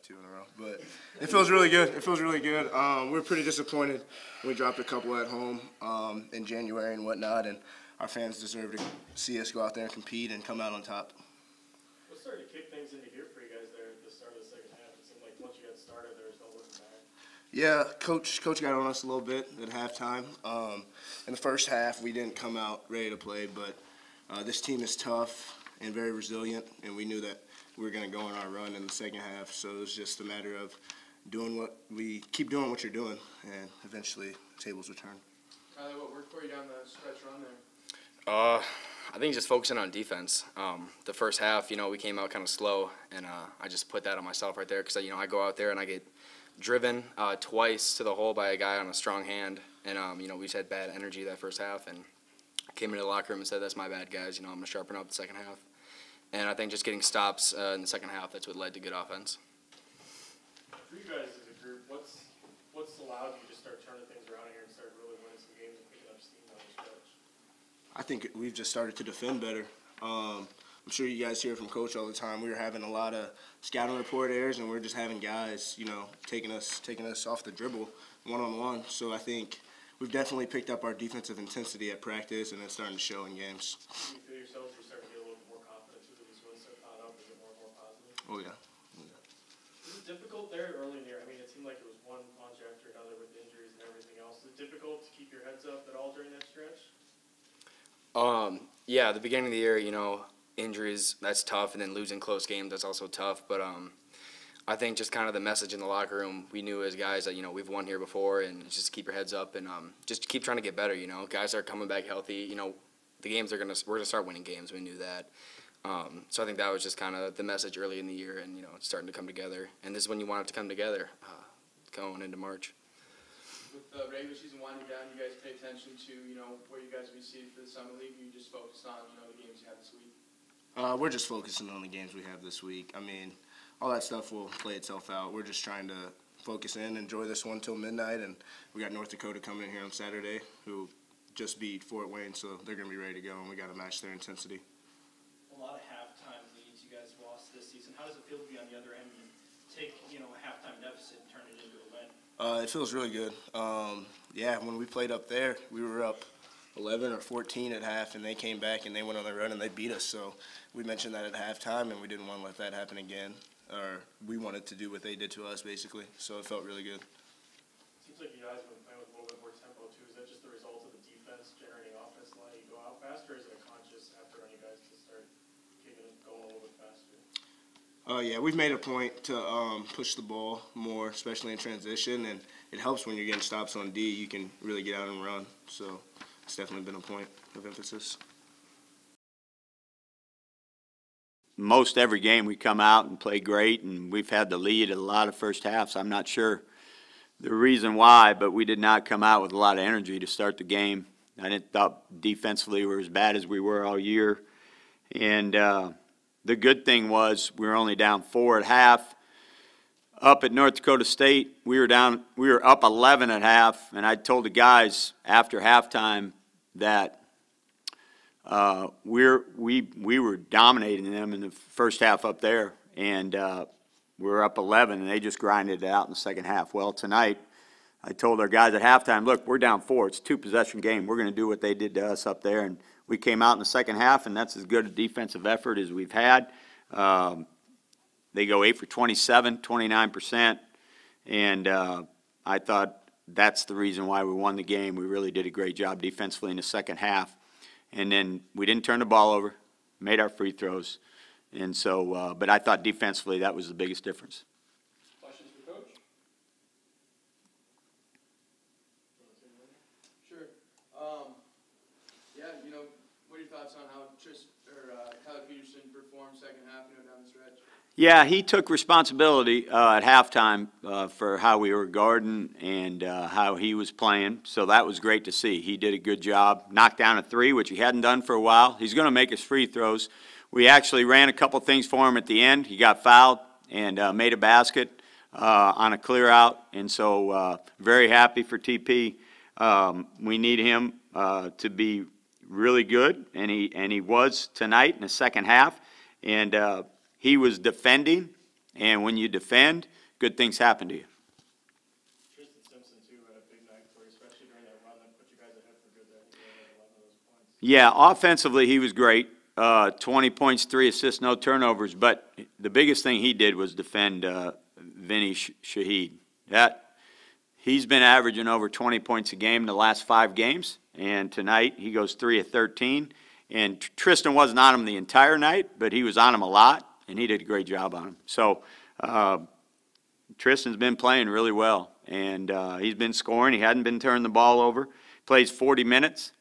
2 in a row. But it feels really good. It feels really good. We're pretty disappointed. We dropped a couple at home in January and whatnot, and our fans deserve to see us go out there and compete and come out on top. What started to kick things into gear for you guys there at the start of the second half? It seemed like once you got started, there was no looking back. Yeah, coach got on us a little bit at halftime. In the first half, we didn't come out ready to play, but this team is tough and very resilient, and we knew that we were going to go on our run in the second half. So it was just a matter of keep doing what you're doing, and eventually tables will turn. Tyler, what worked for you down the stretch run there? I think just focusing on defense. The first half, we came out kind of slow, and I just put that on myself right there because, I go out there and I get driven twice to the hole by a guy on a strong hand, and, we just had bad energy that first half, and I came into the locker room and said, that's my bad, guys. I'm going to sharpen up the second half. And I think just getting stops in the second half, that's what led to good offense. For you guys as a group, what's allowed you to start turning things around here and start really winning some games and picking up steam down the stretch? I think we've just started to defend better. I'm sure you guys hear from Coach all the time. We were having a lot of scouting report errors, and we're just having guys, taking us off the dribble one-on-one. So I think we've definitely picked up our defensive intensity at practice, and it's starting to show in games. Do you feel yourselves are starting to get a little more confident too? These wins are caught up and get more and more positive? Oh, yeah. Was it difficult there early in the year? I mean, it seemed like it was one punch after another with injuries and everything else. Is it difficult to keep your heads up at all during that stretch? Yeah, at the beginning of the year, injuries, that's tough, and then losing close games, that's also tough. But I think just kind of the message in the locker room, we knew as guys that, we've won here before, and just keep your heads up and just keep trying to get better, Guys are coming back healthy, the games we're going to start winning games. We knew that. So I think that was just kind of the message early in the year, and, it's starting to come together. And this is when you want it to come together, going into March. With the regular season winding down, you guys pay attention to, where you guys will be seated for the Summer League? You just focus on, the games you have this week? We're just focusing on the games we have this week. I mean, all that stuff will play itself out. We're just trying to focus in, enjoy this one till midnight, and we got North Dakota coming in here on Saturday, who just beat Fort Wayne, so they're going to be ready to go, and we got to match their intensity. A lot of halftime leads you guys lost this season. How does it feel to be on the other end and take, a halftime deficit and turn it into a win? It feels really good. Yeah, when we played up there, we were up 11 or 14 at half, and they came back and they went on the run and they beat us. So we mentioned that at halftime, and we didn't want to let that happen again. Or we wanted to do what they did to us, basically. So it felt really good. Seems like you guys have been playing with a little bit more tempo too. Is that just the result of the defense generating offense, letting you go out faster, or is it a conscious effort on you guys to start going a little bit faster? Yeah, we've made a point to push the ball more, especially in transition, and it helps when you're getting stops on D. You can really get out and run. So it's definitely been a point of emphasis. Most every game we come out and play great, and we've had the lead at a lot of first halves. I'm not sure the reason why, but we did not come out with a lot of energy to start the game. I didn't thought defensively we were as bad as we were all year. And the good thing was we were only down 4 at half. Up at North Dakota State, we were up 11 at half, and I told the guys after halftime that we were dominating them in the first half up there, and we were up 11, and they just grinded it out in the second half. Well, tonight, I told our guys at halftime, look, we're down 4. It's a 2-possession game. We're going to do what they did to us up there, and we came out in the second half, and that's as good a defensive effort as we've had. They go 8 for 27, 29%, and I thought that's the reason why we won the game. We really did a great job defensively in the second half. And then we didn't turn the ball over, made our free throws. And so, but I thought defensively that was the biggest difference. Questions for Coach? Sure. Yeah, what are your thoughts on how Tyler Peterson performed second half, down the stretch? Yeah, he took responsibility at halftime for how we were guarding and how he was playing. So that was great to see. He did a good job. Knocked down a 3, which he hadn't done for a while. He's going to make his free throws. We actually ran a couple things for him at the end. He got fouled and made a basket on a clear out. And so very happy for TP. We need him to be really good, and he was tonight in the second half. And he was defending And when you defend, good things happen to you. Tristan Simpson too had a big night for you, especially during that run that put you guys ahead for good there. He had 11 of those points. Yeah, offensively, he was great. 20 points, 3 assists, no turnovers. But the biggest thing he did was defend Vinny Shaheed. He's been averaging over 20 points a game in the last 5 games. And tonight, he goes 3 of 13. And Tristan wasn't on him the entire night, but he was on him a lot, and he did a great job on him. So Tristan's been playing really well, and he's been scoring. He hadn't been turning the ball over. Plays 40 minutes.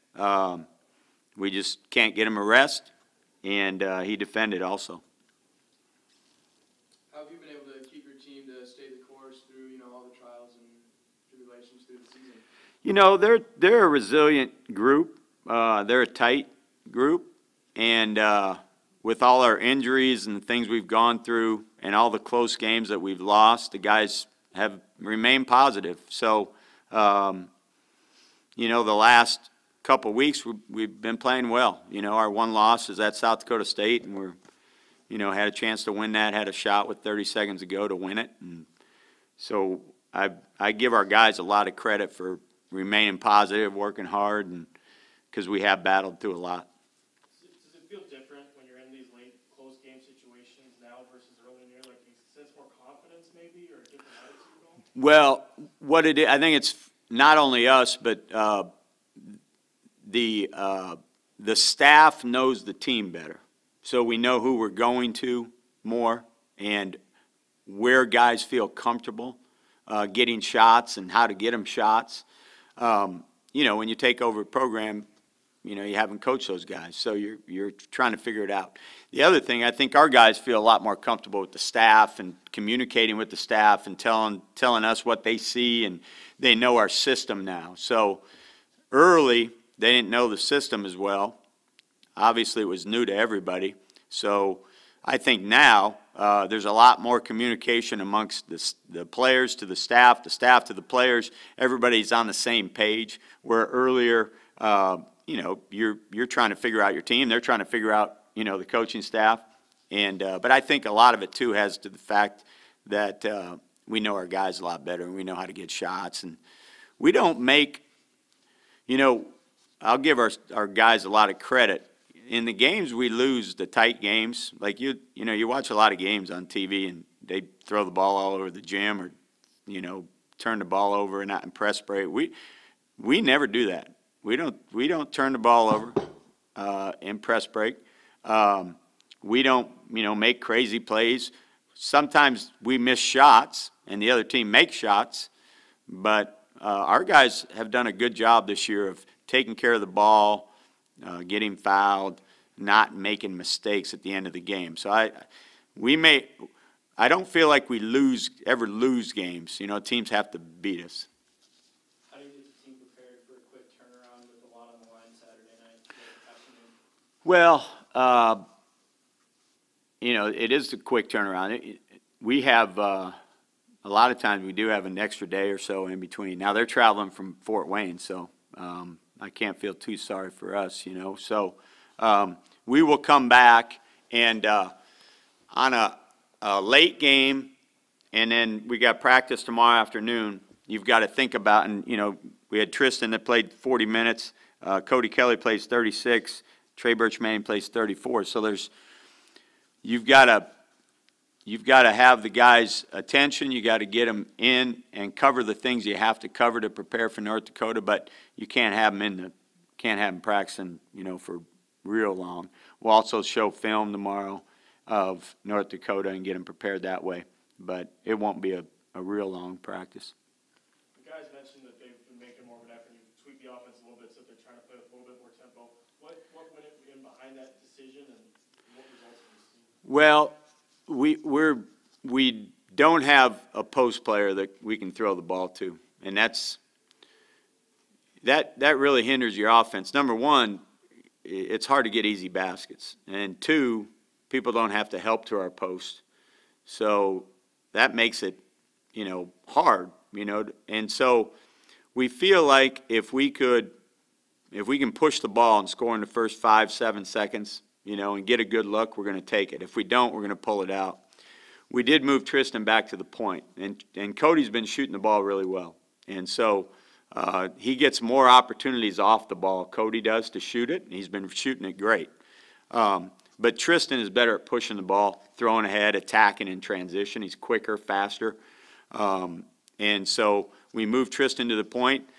We just can't get him a rest, and he defended also. How have you been able to keep your team to stay the course through, all the trials and tribulations through the season? They're a resilient group. They're a tight group, and with all our injuries and the things we've gone through and all the close games that we've lost, the guys have remained positive. So, the last couple of weeks we've been playing well. Our one loss is at South Dakota State, and we're, had a chance to win that, had a shot with 30 seconds to go to win it. And so I give our guys a lot of credit for remaining positive, working hard, and because we have battled through a lot. Does it feel different when you're in these late close game situations now versus early in the year? Like, do you sense more confidence maybe, or a different attitude going? Well, what it is, I think it's not only us, but the staff knows the team better. So we know who we're going to more and where guys feel comfortable getting shots and how to get them shots. When you take over a program, you haven't coached those guys, so you're trying to figure it out. The other thing, I think our guys feel a lot more comfortable with the staff and communicating with the staff and telling us what they see, and they know our system now. So early, they didn't know the system as well. Obviously, it was new to everybody. So I think now there's a lot more communication amongst the players to the staff to the players. Everybody's on the same page, where earlier, you're trying to figure out your team. They're trying to figure out, the coaching staff. And but I think a lot of it, too, has to the fact that we know our guys a lot better, and we know how to get shots. And we don't make, I'll give our guys a lot of credit. In the games we lose, the tight games, like you watch a lot of games on TV, and they throw the ball all over the gym, or, turn the ball over and not in press break. We never do that. We don't turn the ball over in press break. We don't, make crazy plays. Sometimes we miss shots, and the other team makes shots. But our guys have done a good job this year of taking care of the ball, getting fouled, not making mistakes at the end of the game. So I don't feel like we ever lose games. Teams have to beat us. How do you get the team prepared for a quick turnaround with a lot on the line Saturday night afternoon? Well, it is a quick turnaround. We have a lot of times we do have an extra day or so in between. Now they're traveling from Fort Wayne, so I can't feel too sorry for us, So we will come back, and on a late game, and then we got practice tomorrow afternoon. You've got to think about, and we had Tristan that played 40 minutes. Cody Kelly plays 36. Trey Birch-Manning plays 34. So you've got to have the guys' attention. You got to get them in and cover the things you have to cover to prepare for North Dakota. But you can't have them practicing, for real long. We'll also show film tomorrow of North Dakota and get them prepared that way. But it won't be a real long practice. The guys mentioned that they've been making more of an effort. You tweak the offense a little bit, so they're trying to play with a little bit more tempo. What went in behind that decision, and what results have you seen? Well, we don't have a post player that we can throw the ball to, and that really hinders your offense. Number one, it's hard to get easy baskets, and two, people don't have to help to our post, so that makes it hard, and so we feel like if we can push the ball and score in the first 5-7 seconds, and get a good look, we're going to take it. If we don't, we're going to pull it out. we did move Tristan back to the point, and Cody's been shooting the ball really well. And so he gets more opportunities off the ball, Cody does, to shoot it, and he's been shooting it great. But Tristan is better at pushing the ball, throwing ahead, attacking in transition. He's quicker, faster. And so we move Tristan to the point.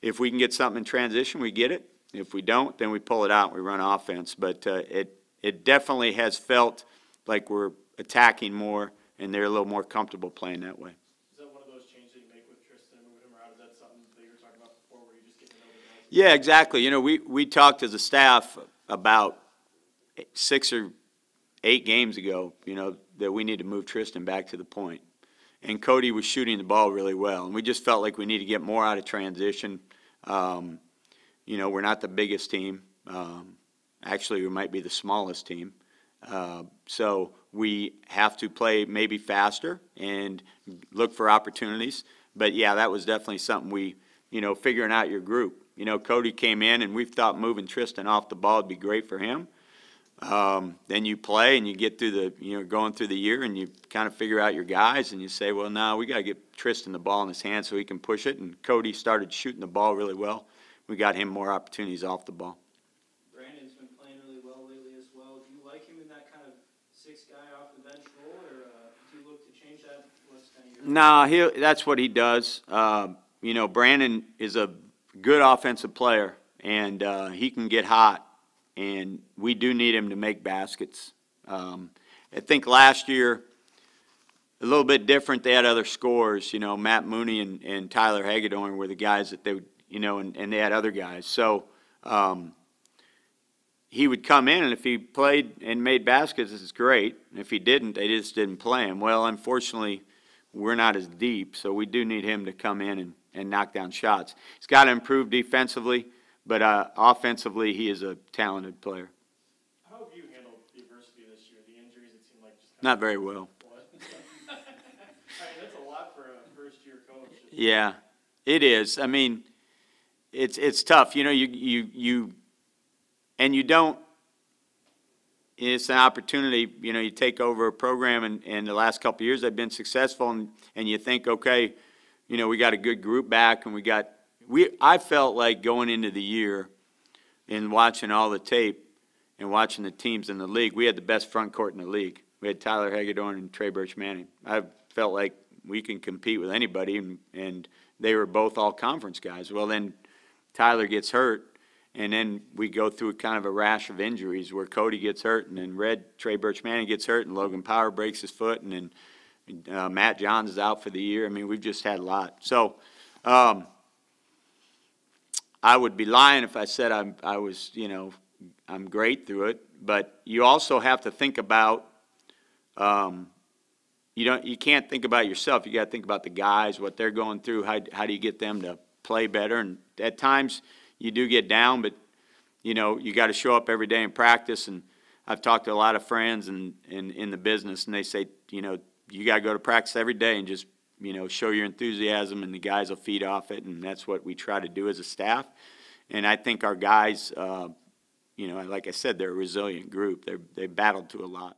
If we can get something in transition, we get it. If we don't, then we pull it out and we run offense. But it definitely has felt like we're attacking more, and they're a little more comfortable playing that way. Is that one of those changes that you make with Tristan, moving him around? Is that something that you were talking about before, where you just get to know the guys? Yeah, exactly. You know, we talked as a staff about 6 or 8 games ago, you know, that we need to move Tristan back to the point. And Cody was shooting the ball really well, and we just felt like we need to get more out of transition. You know, we're not the biggest team. Actually, we might be the smallest team. So we have to play maybe faster and look for opportunities. But, yeah, that was definitely something we, you know, figuring out your group. You know, Cody came in, and we thought moving Tristan off the ball would be great for him. Then you play, and you get through the, you know, going through the year, and you kind of figure out your guys, and you say, well, no, we got to get Tristan the ball in his hand so he can push it. And Cody started shooting the ball really well. We got him more opportunities off the ball. Brandon's been playing really well lately as well. Do you like him in that kind of 6th guy off the bench role, or do you look to change that? What's kind of your... No, that's what he does. You know, Brandon is a good offensive player, and he can get hot, and we do need him to make baskets. I think last year, a little bit different. They had other scorers. You know, Matt Mooney and Tyler Hagedorn were the guys that they would, you know, and they had other guys. So he would come in, and if he played and made baskets, this is great. And if he didn't, they just didn't play him. Well, unfortunately, we're not as deep, so we do need him to come in and knock down shots. He's got to improve defensively, but offensively, he is a talented player. How have you handled the adversity this year? The injuries, it seemed like just kind Not very well. I mean, that's a lot for a first-year coach. Yeah, it is. I mean, it's tough. You know, and you don't. It's an opportunity. You know, you take over a program, and the last couple of years they've been successful, and you think, okay, you know, we got a good group back, and I felt like going into the year and watching all the tape and watching the teams in the league, we had the best front court in the league. We had Tyler Hagedorn and Trey Birch Manning. I felt like we can compete with anybody, and they were both all-conference guys. Well, then Tyler gets hurt, and then we go through kind of a rash of injuries where Cody gets hurt, and then Trey Birch Manning gets hurt, and Logan Power breaks his foot, and then Matt Johns is out for the year. I mean, we've just had a lot. So I would be lying if I said I was, you know, I'm great through it. But you also have to think about you can't think about yourself. You got to think about the guys, what they're going through. How do you get them to play better? And at times you do get down, but you know, you got to show up every day and practice. And I've talked to a lot of friends in the business, and they say, you know, you got to go to practice every day and just, you know, show your enthusiasm, and the guys will feed off it. And that's what we try to do as a staff. And I think our guys, you know, like I said, they're a resilient group. They battled through a lot.